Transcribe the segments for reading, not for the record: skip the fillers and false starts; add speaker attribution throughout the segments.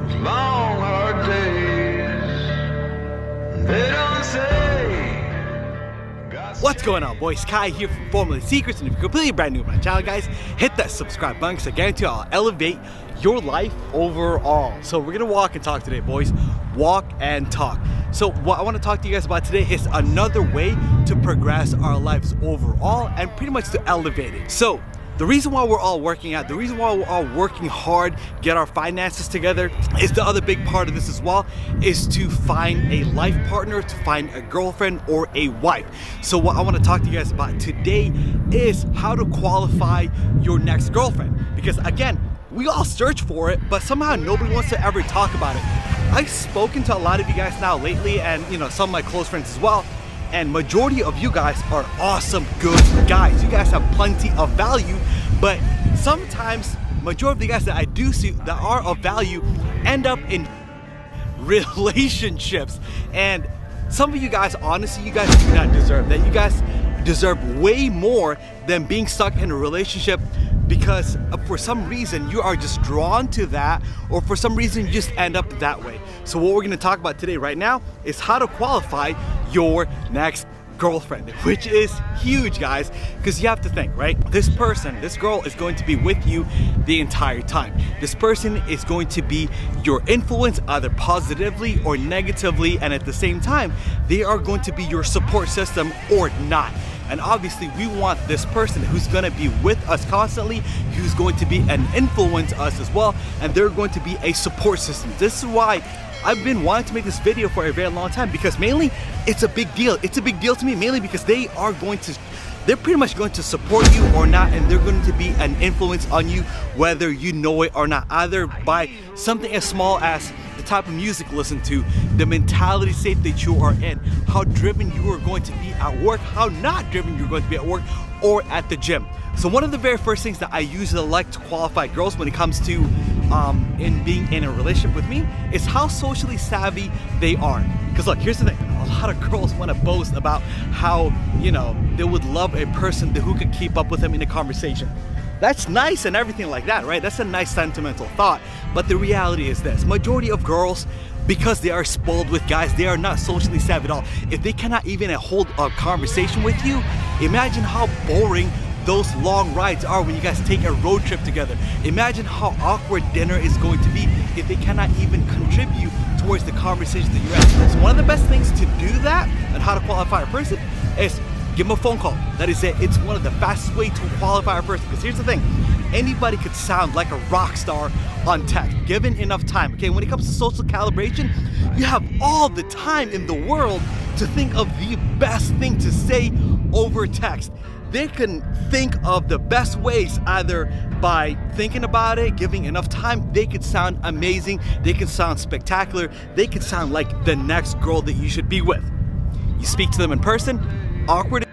Speaker 1: long hard days. They don't say.
Speaker 2: What's going on, boys? Kai here from Formula Secrets, and if you're completely brand new to my channel, guys, hit that subscribe button because I guarantee I'll elevate your life overall. So we're gonna walk and talk today, boys. Walk and talk. So what I want to talk to you guys about today is another way to progress our lives overall and pretty much to elevate it. So the reason why we're all working out, the reason why we're all working hard, get our finances together, is the other big part of this as well, is to find a life partner, to find a girlfriend or a wife. So what I want to talk to you guys about today is how to qualify your next girlfriend. Because again, we all search for it, but somehow nobody wants to ever talk about it. I've spoken to a lot of you guys now lately, and some of my close friends as well, and majority of you guys are awesome, good guys. You guys have plenty of value, but sometimes majority of the guys that I do see that are of value end up in relationships. And some of you guys, honestly, you guys do not deserve that. You guys deserve way more than being stuck in a relationship because for some reason you are just drawn to that, or for some reason you just end up that way. So what we're going to talk about today right now is how to qualify your next girlfriend, which is huge, guys, because you have to think, right? This person, this girl is going to be with you the entire time. This person is going to be your influence either positively or negatively, and at the same time they are going to be your support system or not. And obviously we want this person who's going to be with us constantly, who's going to be an influence us as well, and they're going to be a support system. This is why I've been wanting to make this video for a very long time, because mainly it's a big deal. It's a big deal to me mainly because they're pretty much going to support you or not, and they're going to be an influence on you whether you know it or not, either by something as small as the type of music you listen to, the mentality state that you are in, how driven you are going to be at work, how not driven you're going to be at work or at the gym. So one of the very first things that I usually like to qualify girls when it comes to in being in a relationship with me is how socially savvy they are. Because look, here's the thing, a lot of girls want to boast about how they would love a person who could keep up with them in a conversation. That's nice and everything like that, right? That's a nice sentimental thought. But the reality is this: majority of girls, because they are spoiled with guys, they are not socially savvy at all. If they cannot even hold a conversation with you, imagine how boring those long rides are when you guys take a road trip together. Imagine how awkward dinner is going to be if they cannot even contribute towards the conversation that you're at. So one of the best things to do that and how to qualify a person is give them a phone call. That is it. It's one of the fastest ways to qualify a person. Because here's the thing, anybody could sound like a rock star on text, given enough time. Okay, when it comes to social calibration, you have all the time in the world to think of the best thing to say over text. They can think of the best ways, either by thinking about it, giving enough time. They could sound amazing, they can sound spectacular, they could sound like the next girl that you should be with. You speak to them in person, awkward,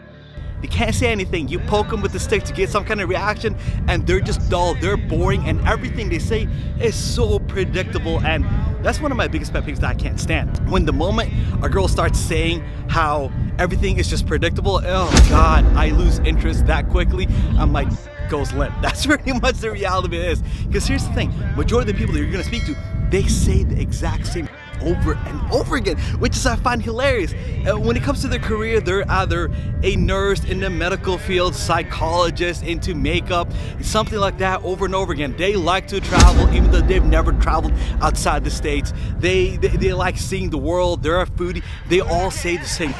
Speaker 2: they can't say anything. You poke them with the stick to get some kind of reaction, and they're just dull, they're boring, and everything they say is so predictable. And that's one of my biggest pet peeves that I can't stand. When the moment a girl starts saying how everything is just predictable, oh God, I lose interest that quickly. I'm like, goes limp. That's pretty much the reality of it is. Because here's the thing, majority of the people that you're gonna speak to, they say the exact same over and over again, which is I find hilarious. When it comes to their career, they're either a nurse in the medical field, psychologist into makeup, something like that over and over again. They like to travel even though they've never traveled outside the States. They like seeing the world, they're a foodie. They all say the same.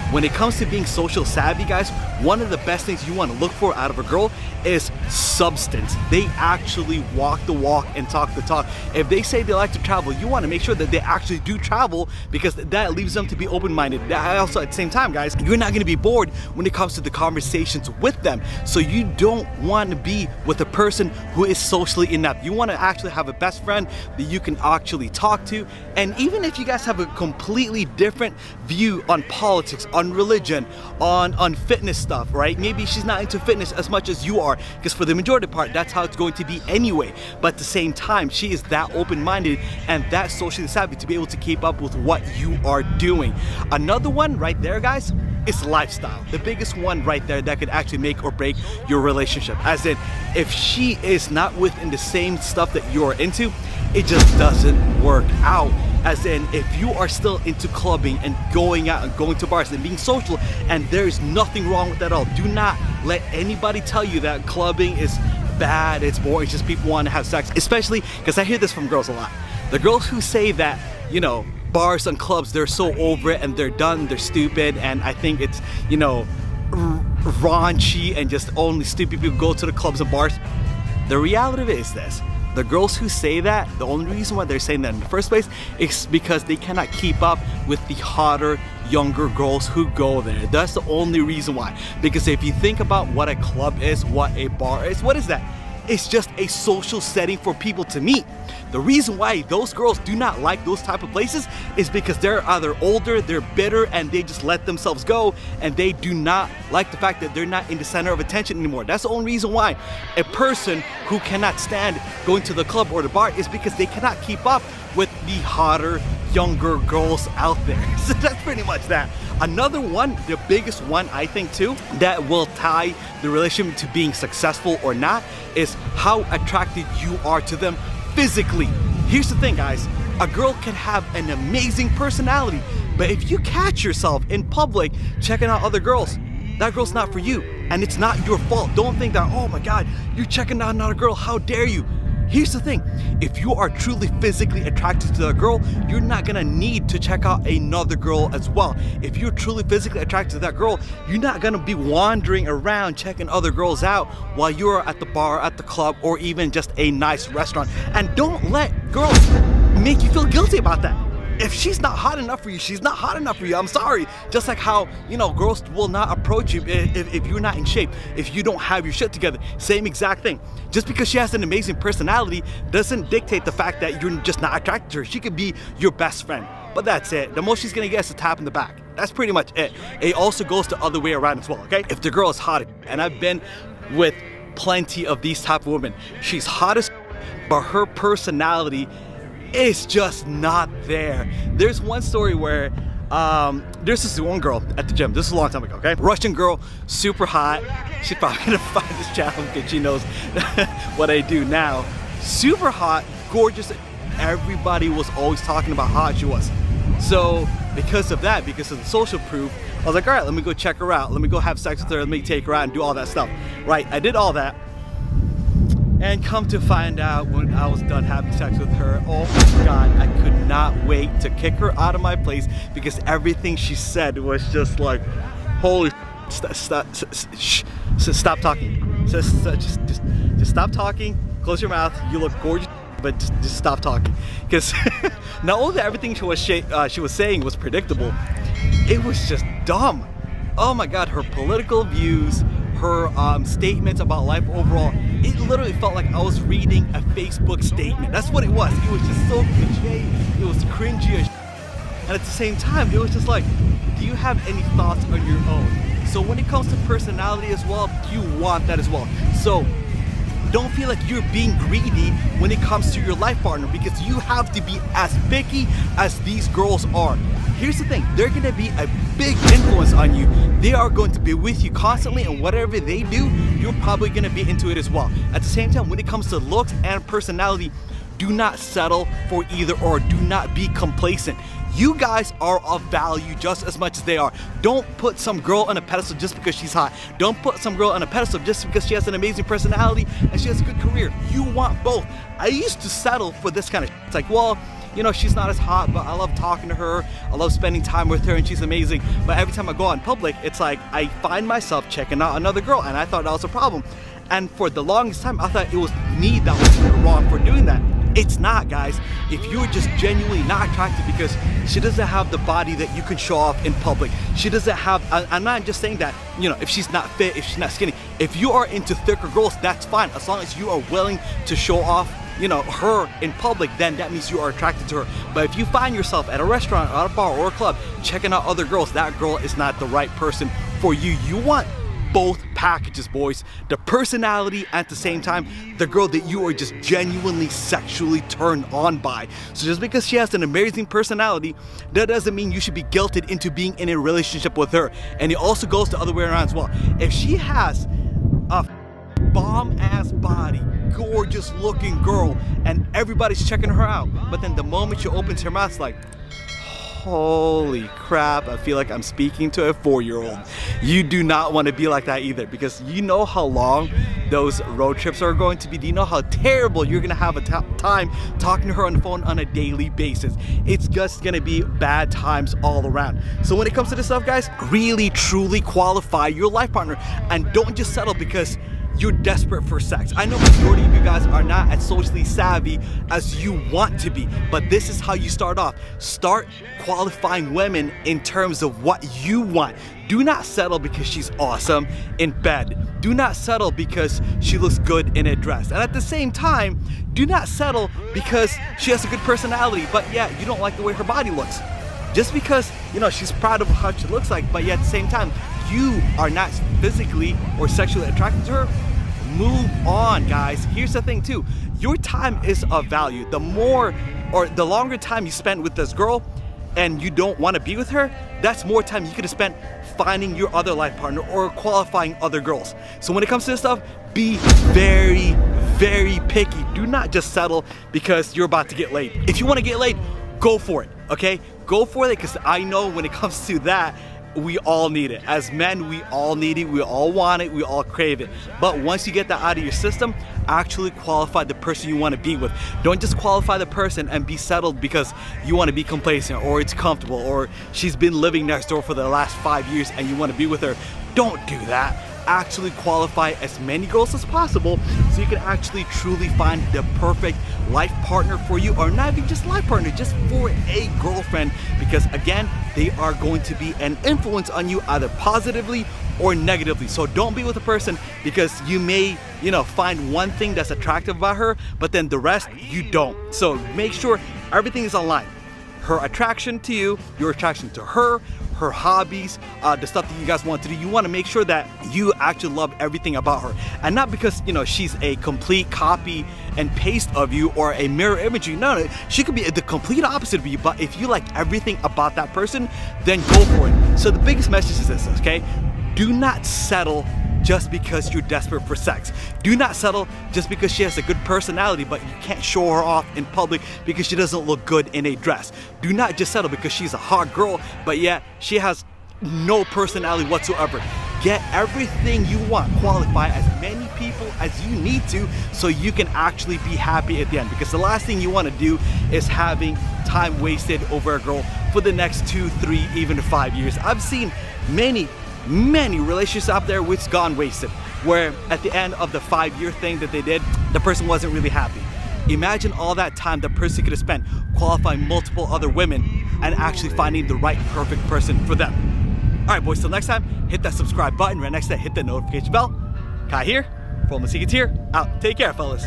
Speaker 2: When it comes to being social savvy, guys, one of the best things you want to look for out of a girl is substance. They actually walk the walk and talk the talk. If they say they like to travel, you want to make sure that they actually do travel, because that leaves them to be open-minded. Also, at the same time, guys, you're not going to be bored when it comes to the conversations with them. So you don't want to be with a person who is socially inept. You want to actually have a best friend that you can actually talk to. And even if you guys have a completely different view on politics, on religion, on fitness stuff, right? Maybe she's not into fitness as much as you are, because for the majority part, that's how it's going to be anyway. But at the same time, she is that open-minded and that socially savvy to be able to keep up with what you are doing. Another one right there, guys, is lifestyle. The biggest one right there that could actually make or break your relationship. As in, if she is not within the same stuff that you're into, it just doesn't work out. As in, if you are still into clubbing and going out and going to bars and being social, and there's nothing wrong with that at all, do not let anybody tell you that clubbing is bad, it's boring, it's just people want to have sex. Especially because I hear this from girls a lot. The girls who say that, you know, bars and clubs, they're so over it and they're done, they're stupid, and I think it's, you know, raunchy and just only stupid people go to the clubs and bars. The reality of it is this. The girls who say that, the only reason why they're saying that in the first place is because they cannot keep up with the hotter, younger girls who go there. That's the only reason why. Because if you think about what a club is, what a bar is, what is that? It's just a social setting for people to meet. The reason why those girls do not like those type of places is because they're either older, they're bitter, and they just let themselves go, and they do not like the fact that they're not in the center of attention anymore. That's the only reason why a person who cannot stand going to the club or the bar is because they cannot keep up with the hotter, younger girls out there. So that's pretty much that. Another one, the biggest one I think too, that will tie the relationship to being successful or not, is how attracted you are to them physically. Here's the thing, guys. A girl can have an amazing personality, but if you catch yourself in public checking out other girls, that girl's not for you, and it's not your fault. Don't think that, oh my God, you're checking out another girl, how dare you? Here's the thing, if you are truly physically attracted to a girl, you're not gonna need to check out another girl as well. If you're truly physically attracted to that girl, you're not gonna be wandering around checking other girls out while you're at the bar, at the club, or even just a nice restaurant. And don't let girls make you feel guilty about that. If she's not hot enough for you, she's not hot enough for you. I'm sorry. Just like how, you know, girls will not approach you if you're not in shape, if you don't have your shit together. Same exact thing. Just because she has an amazing personality doesn't dictate the fact that you're just not attracted to her. She could be your best friend, but that's it. The most she's gonna get is a tap in the back. That's pretty much it. It also goes the other way around as well, okay? If the girl is hot, and I've been with plenty of these type of women, she's hot as but her personality is just not there. There's one story where there's this one girl at the gym. This is a long time ago, okay? Russian girl, super hot. She's probably gonna find this channel because she knows what I do now. Super hot, gorgeous. Everybody was always talking about how hot she was. So because of that, because of the social proof, I was like, all right, let me go check her out. Let me go have sex with her. Let me take her out and do all that stuff. Right, I did all that. And come to find out, when I was done having sex with her, oh my God, I could not wait to kick her out of my place because everything she said was just like, holy, stop talking. Just stop talking, close your mouth, you look gorgeous, but just stop talking. Because not only that everything she was saying was predictable, it was just dumb. Oh my God, her political views, her statements about life overall, it literally felt like I was reading a Facebook statement. That's what it was. It was just so cliche, it was cringy as shit. And at the same time, it was just like, do you have any thoughts on your own? So when it comes to personality as well, you want that as well. So don't feel like you're being greedy when it comes to your life partner, because you have to be as picky as these girls are. Here's the thing, they're gonna be a big influence on you. They are going to be with you constantly, and whatever they do, you're probably gonna be into it as well. At the same time, when it comes to looks and personality, do not settle for either or. Do not be complacent. You guys are of value just as much as they are. Don't put some girl on a pedestal just because she's hot. Don't put some girl on a pedestal just because she has an amazing personality and she has a good career. You want both. I used to settle for this kind of shit. It's like, well, you know, she's not as hot, but I love talking to her. I love spending time with her, and she's amazing. But every time I go out in public, it's like I find myself checking out another girl, and I thought that was a problem. And for the longest time, I thought it was me that was wrong for doing that. It's not, guys. If you're just genuinely not attracted because she doesn't have the body that you can show off in public, she doesn't have, I'm not just saying that, you know, if she's not fit, if she's not skinny, if you are into thicker girls, that's fine. As long as you are willing to show off, you know, her in public, then that means you are attracted to her. But if you find yourself at a restaurant, at a bar, or a club, checking out other girls, that girl is not the right person for you. You want both packages, boys. The personality, at the same time, the girl that you are just genuinely sexually turned on by. So just because she has an amazing personality, that doesn't mean you should be guilted into being in a relationship with her. And it also goes the other way around as well. If she has a bomb-ass body, gorgeous looking girl, and everybody's checking her out, but then the moment she opens her mouth, it's like, holy crap, I feel like I'm speaking to a 4-year-old. You do not want to be like that either, because you know how long those road trips are going to be. Do you know how terrible you're going to have a time talking to her on the phone on a daily basis? It's just going to be bad times all around. So when it comes to this stuff, guys, really truly qualify your life partner, and don't just settle because you're desperate for sex. I know majority of you guys are not as socially savvy as you want to be, but this is how you start off. Start qualifying women in terms of what you want. Do not settle because she's awesome in bed. Do not settle because she looks good in a dress. And at the same time, do not settle because she has a good personality, but yeah, you don't like the way her body looks. Just because, you know, she's proud of how she looks like, but yet at the same time, you are not physically or sexually attracted to her, move on, guys. Here's the thing too, your time is of value. The more or the longer time you spend with this girl and you don't want to be with her, that's more time you could have spent finding your other life partner or qualifying other girls. So when it comes to this stuff, be very, very picky. Do not just settle because you're about to get laid. If you want to get laid, go for it, okay? Go for it, because I know when it comes to that, we all need it. As men, we all need it, we all want it, we all crave it. But once you get that out of your system, actually qualify the person you want to be with. Don't just qualify the person and be settled because you want to be complacent or it's comfortable or she's been living next door for the last 5 years and you want to be with her. Don't do that. Actually qualify as many girls as possible so you can actually truly find the perfect life partner for you, or not even just life partner, just for a girlfriend, because again, they are going to be an influence on you either positively or negatively. So don't be with a person because you may, you know, find one thing that's attractive about her, but then the rest you don't. So make sure everything is aligned. Her attraction to you, your attraction to her, her hobbies, the stuff that you guys want to do. You want to make sure that you actually love everything about her, and not because, you know, she's a complete copy and paste of you or a mirror image of you. No, she could be the complete opposite of you, but if you like everything about that person, then go for it. So the biggest message is this, okay? Do not settle just because you're desperate for sex. Do not settle just because she has a good personality but you can't show her off in public because she doesn't look good in a dress. Do not just settle because she's a hot girl but yet she has no personality whatsoever. Get everything you want. Qualify as many people as you need to so you can actually be happy at the end, because the last thing you want to do is having time wasted over a girl for the next 2, 3, even 5 years. I've seen many relationships out there which gone wasted, where at the end of the 5-year thing that they did, the person wasn't really happy. Imagine all that time the person could have spent qualifying multiple other women and actually finding the right perfect person for them. Alright boys, till next time, hit that subscribe button. Right next to that, hit that notification bell. Kai here, from the Secrets here, out. Take care, fellas.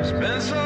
Speaker 1: It's been so